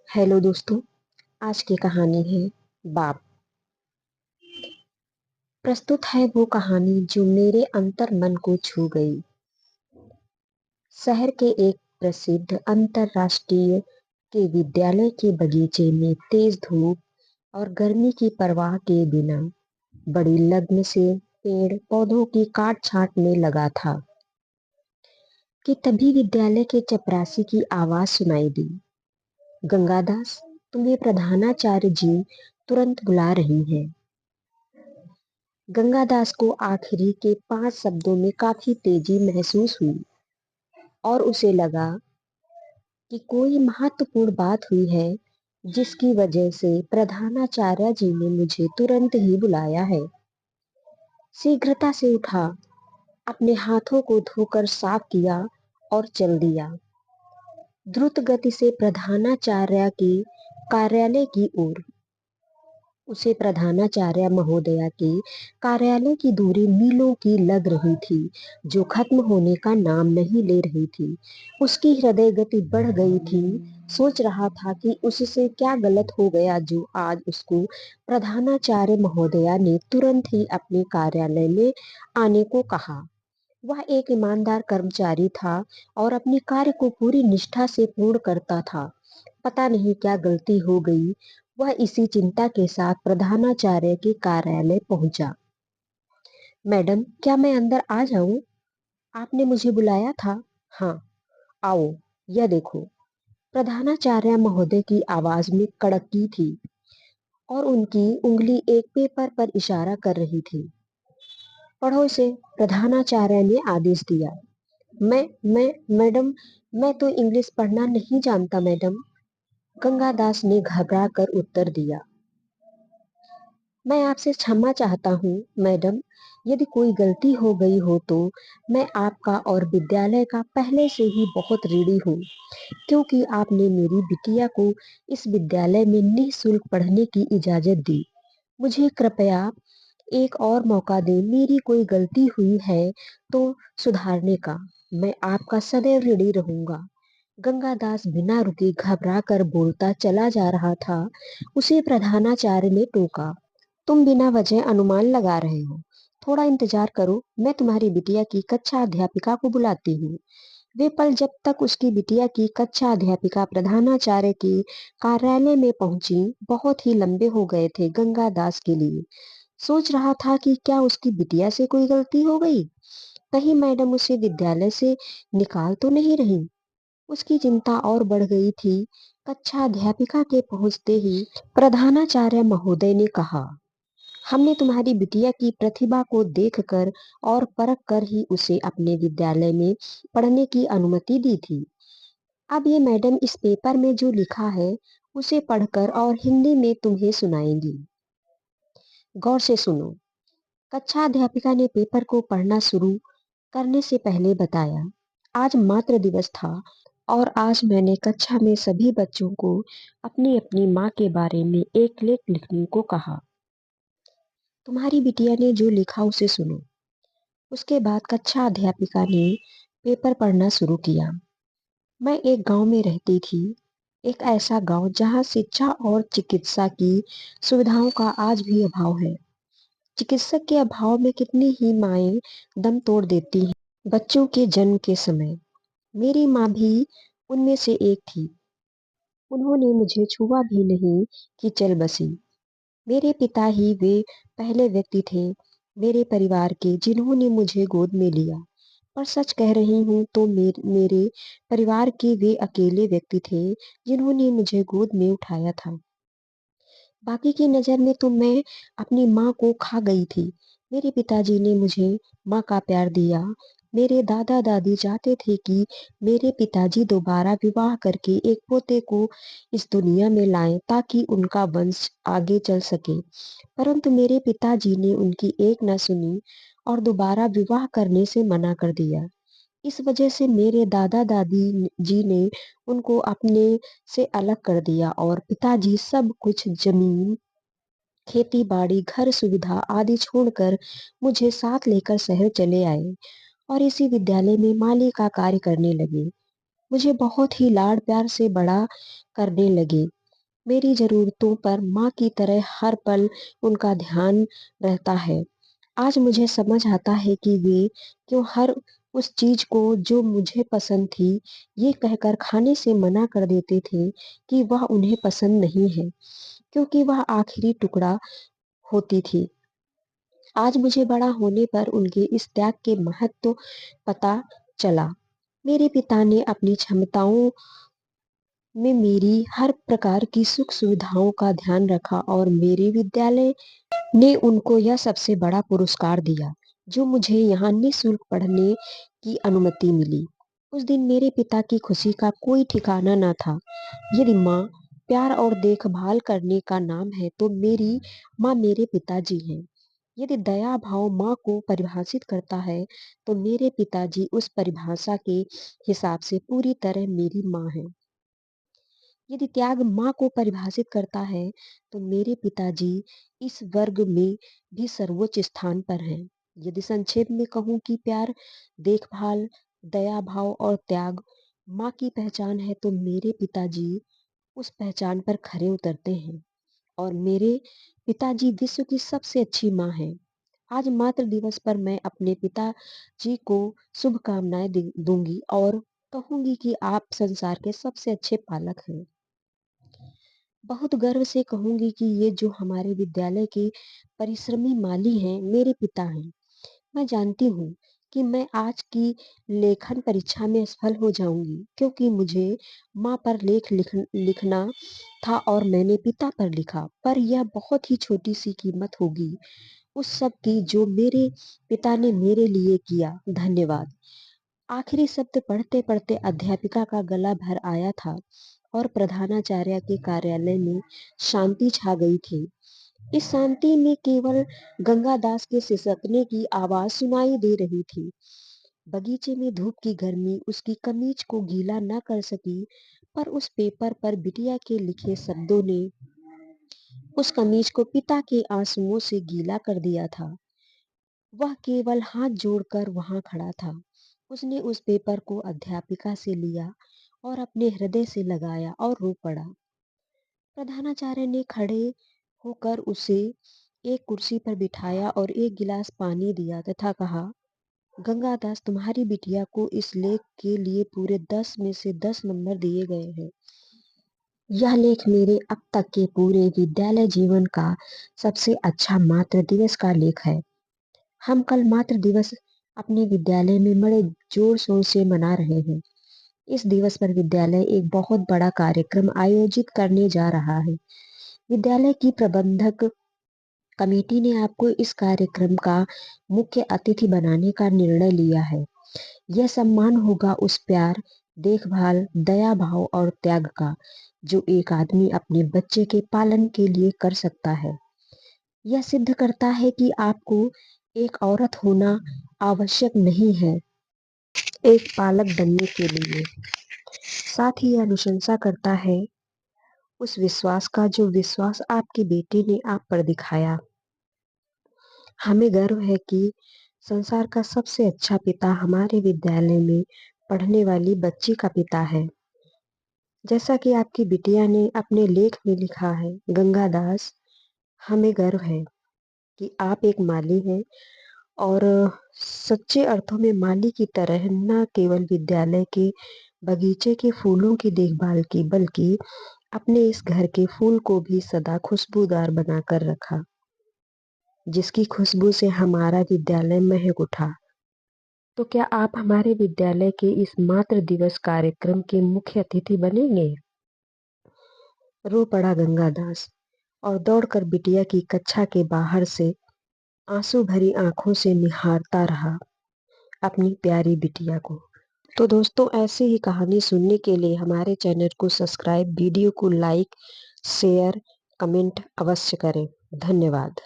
Hello दोस्तों। आज की कहानी है बाप। प्रस्तुत है वो कहानी जो मेरे अंतर मन को छू गई। शहर के एक प्रसिद्ध अंतरराष्ट्रीय के विद्यालय के बगीचे में तेज धूप और गर्मी की परवाह के बिना बड़ी लगन से पेड़ पौधों की काट छांट में लगा था कि तभी विद्यालय के चपरासी की आवाज सुनाई दी। गंगादास, तुम्हें प्रधानाचार्य जी तुरंत बुला रही हैं। गंगादास को आखिरी के 5 शब्दों में काफी तेजी महसूस हुई और उसे लगा कि कोई महत्वपूर्ण बात हुई है जिसकी वजह से प्रधानाचार्य जी ने मुझे तुरंत ही बुलाया है। शीघ्रता से उठा, अपने हाथों को धोकर साफ किया और चल दिया द्रुत गति से प्रधानाचार्य के कार्यालय की ओर। उसे प्रधानाचार्य महोदया के कार्यालय की दूरी मीलों की लग रही थी, जो खत्म होने का नाम नहीं ले रही थी। उसकी हृदय गति बढ़ गई थी। सोच रहा था कि उससे क्या गलत हो गया जो आज उसको प्रधानाचार्य महोदया ने तुरंत ही अपने कार्यालय में आने को कहा। वह एक ईमानदार कर्मचारी था और अपने कार्य को पूरी निष्ठा से पूर्ण करता था। पता नहीं क्या गलती हो गई। वह इसी चिंता के साथ प्रधानाचार्य के कार्यालय पहुंचा। मैडम, क्या मैं अंदर आ जाऊं? आपने मुझे बुलाया था। हाँ, आओ। यह देखो। प्रधानाचार्य महोदय की आवाज में कड़की थी और उनकी उंगली एक पेपर पर इशारा कर रही थी। पढ़ो इसे। प्रधानाचार्य ने आदेश दिया। मैं मैडम, मैं तो इंग्लिश पढ़ना नहीं जानता मैडम। गंगादास ने घबरा कर उत्तर दिया। मैं आपसे क्षमा चाहता हूँ मैडम। यदि कोई गलती हो गई हो तो मैं आपका और विद्यालय का पहले से ही बहुत ऋणी हूँ, क्योंकि आपने मेरी बिटिया को इस विद्यालय में निःशुल्क पढ़ने की इजाजत दी। मुझे कृपया एक और मौका दें। मेरी कोई गलती हुई है तो सुधारने का। मैं आपका सदैव ऋणी रहूंगा। गंगादास बिना रुके घबरा कर बोलता चला जा रहा था। उसे प्रधानाचार्य ने टोका। तुम बिना वजह अनुमान लगा रहे हो। थोड़ा इंतजार करो, मैं तुम्हारी बिटिया की कक्षा अध्यापिका को बुलाती हूँ। वे पल जब तक उसकी बिटिया की कक्षा अध्यापिका प्रधानाचार्य के कार्यालय में पहुंची बहुत ही लंबे हो गए थे गंगादास के लिए। सोच रहा था कि क्या उसकी बिटिया से कोई गलती हो गई, कहीं मैडम उसे विद्यालय से निकाल तो नहीं रही। उसकी चिंता और बढ़ गई थी। कक्षा अध्यापिका के पहुंचते ही प्रधानाचार्य महोदय ने कहा, हमने तुम्हारी बिटिया की प्रतिभा को देखकर और परख कर ही उसे अपने विद्यालय में पढ़ने की अनुमति दी थी। अब ये मैडम इस पेपर में जो लिखा है उसे पढ़कर और हिंदी में तुम्हें सुनाएंगी। गौर से सुनो। कक्षा अध्यापिका ने पेपर को पढ़ना शुरू करने से पहले बताया, आज मातृ दिवस था और आज मैंने कक्षा में सभी बच्चों को अपनी अपनी माँ के बारे में एक लेख लिखने को कहा। तुम्हारी बिटिया ने जो लिखा उसे सुनो। उसके बाद कक्षा अध्यापिका ने पेपर पढ़ना शुरू किया। मैं एक गांव में रहती थी, एक ऐसा गांव जहां शिक्षा और चिकित्सा की सुविधाओं का आज भी अभाव है। चिकित्सक के अभाव में कितनी ही माएं दम तोड़ देती हैं बच्चों के जन्म के समय। मेरी माँ भी उनमें से एक थी। उन्होंने मुझे छुआ भी नहीं कि चल बसी। मेरे पिता ही वे पहले व्यक्ति थे मेरे परिवार के जिन्होंने मुझे गोद में लिया। पर सच कह रही हूँ तो मेरे परिवार के वे अकेले व्यक्ति थे जिन्होंने मुझे गोद में उठाया था। बाकी की नज़र में तो मैं अपनी माँ को खा गई थी। मेरे पिताजी ने मुझे माँ का प्यार दिया। मेरे दादा दादी चाहते थे कि मेरे पिताजी दोबारा विवाह करके एक पोते को इस दुनिया में लाएं ताकि उनका वंश आगे चल सके। परंतु मेरे पिताजी ने उनकी एक न सुनी और दोबारा विवाह करने से मना कर दिया। इस वजह से मेरे दादा दादी जी ने उनको अपने से अलग कर दिया और पिताजी सब कुछ जमीन, खेती बाड़ी, घर सुविधा आदि छोड़कर मुझे साथ लेकर शहर चले आए और इसी विद्यालय में माली का कार्य करने लगे। मुझे बहुत ही लाड़ प्यार से बड़ा करने लगे। मेरी ज़रूरतों पर माँ की तरह हर पल उनका ध्यान रहता है। आज मुझे समझ आता है कि वे क्यों हर उस चीज़ को जो मुझे पसंद थी, ये कहकर खाने से मना कर देते थे कि वह उन्हें पसंद नहीं है, क्योंकि वह आखिरी टुकड़ा होती थी। आज मुझे बड़ा होने पर उनके इस त्याग के महत्व पता चला। मेरे पिता ने अपनी क्षमताओं में मेरी हर प्रकार की सुख सुविधाओं का ध्यान रखा और मेरे विद्यालय ने उनको यह सबसे बड़ा पुरस्कार दिया, जो मुझे यहाँ निःशुल्क पढ़ने की अनुमति मिली। उस दिन मेरे पिता की खुशी का कोई ठिकाना न था। यदि माँ प्यार और देखभाल करने का नाम है, तो मेरी माँ मेरे पिताजी हैं। यदि दया भाव माँ को परिभाषित करता है, तो मेरे पिताजी उस परिभाषा के हिसाब से पूरी तरह मेरी माँ हैं। यदि त्याग माँ को परिभाषित करता है, तो मेरे पिताजी इस वर्ग में भी सर्वोच्च स्थान पर हैं। यदि संक्षेप में कहूँ कि प्यार, देखभाल, दया भाव और त्याग माँ की पहचान है, तो मेरे पिताजी उस पहचान पर खरे उतरते हैं और मेरे पिताजी विश्व की सबसे अच्छी माँ हैं। आज मातृ दिवस पर मैं अपने पिताजी को शुभकामनाएं दूंगी और कहूंगी कि आप संसार के सबसे अच्छे पालक हैं। बहुत गर्व से कहूंगी कि ये जो हमारे विद्यालय के परिश्रमी माली हैं, मेरे पिता हैं। मैं जानती हूँ कि मैं आज की लेखन परीक्षा में सफल हो जाऊंगी, क्योंकि मुझे माँ पर लिखना था और मैंने पिता पर लिखा। पर यह बहुत ही छोटी सी कीमत होगी उस सब की जो मेरे पिता ने मेरे लिए किया। धन्यवाद। आखिरी शब्द पढ़ते पढ़ते अध्यापिका का गला भर आया था और प्रधानाचार्य के कार्यालय में शांति छा गई थी। इस शांति में केवल गंगादास के सिसकने की आवाज सुनाई दे रही थी। बगीचे में धूप की गर्मी उसकी कमीज को गीला न कर सकी, पर उस पेपर पर बिटिया के लिखे शब्दों ने उस कमीज को पिता के आंसुओं से गीला कर दिया था। वह केवल हाथ जोड़कर वहां खड़ा था। उसने उस पेपर को अध्यापिका से लिया और अपने हृदय से लगाया और रो पड़ा। प्रधानाचार्य ने खड़े होकर उसे एक कुर्सी पर बिठाया और एक गिलास पानी दिया तथा कहा, गंगादास, तुम्हारी बिटिया को इस लेख के लिए पूरे 10 में से 10 नंबर दिए गए हैं। यह लेख मेरे अब तक के पूरे विद्यालय जीवन का सबसे अच्छा मातृ दिवस का लेख है। हम कल मातृ दिवस अपने विद्यालय में बड़े जोर शोर से मना रहे हैं। इस दिवस पर विद्यालय एक बहुत बड़ा कार्यक्रम आयोजित करने जा रहा है। विद्यालय की प्रबंधक कमेटी ने आपको इस कार्यक्रम का मुख्य अतिथि बनाने का निर्णय लिया है। यह सम्मान होगा उस प्यार, देखभाल, दया भाव और त्याग का, जो एक आदमी अपने बच्चे के पालन के लिए कर सकता है। यह सिद्ध करता है कि आपको एक औरत होना आवश्यक नहीं है एक पालक बनने के लिए। साथ ही यह अनुशंसा करता है उस विश्वास का जो विश्वास आपके बेटे ने आप पर दिखाया। हमें गर्व है कि संसार का सबसे अच्छा पिता हमारे विद्यालय में पढ़ने वाली बच्ची का पिता है। जैसा कि आपकी बिटिया ने अपने लेख में लिखा है, गंगादास, हमें गर्व है कि आप एक माली हैं और सच्चे अर्थों में माली की तरह न केवल विद्यालय के बगीचे के फूलों की देखभाल की, बल्कि अपने इस घर के फूल को भी सदा खुशबूदार बनाकर रखा, जिसकी खुशबू से हमारा विद्यालय महक उठा। तो क्या आप हमारे विद्यालय के इस मातृ दिवस कार्यक्रम के मुख्य अतिथि बनेंगे? रो पड़ा गंगादास और दौड़कर बिटिया की कक्षा के बाहर से आंसू भरी आंखों से निहारता रहा अपनी प्यारी बिटिया को। तो दोस्तों, ऐसे ही कहानी सुनने के लिए हमारे चैनल को सब्सक्राइब, वीडियो को लाइक, शेयर, कमेंट अवश्य करें। धन्यवाद।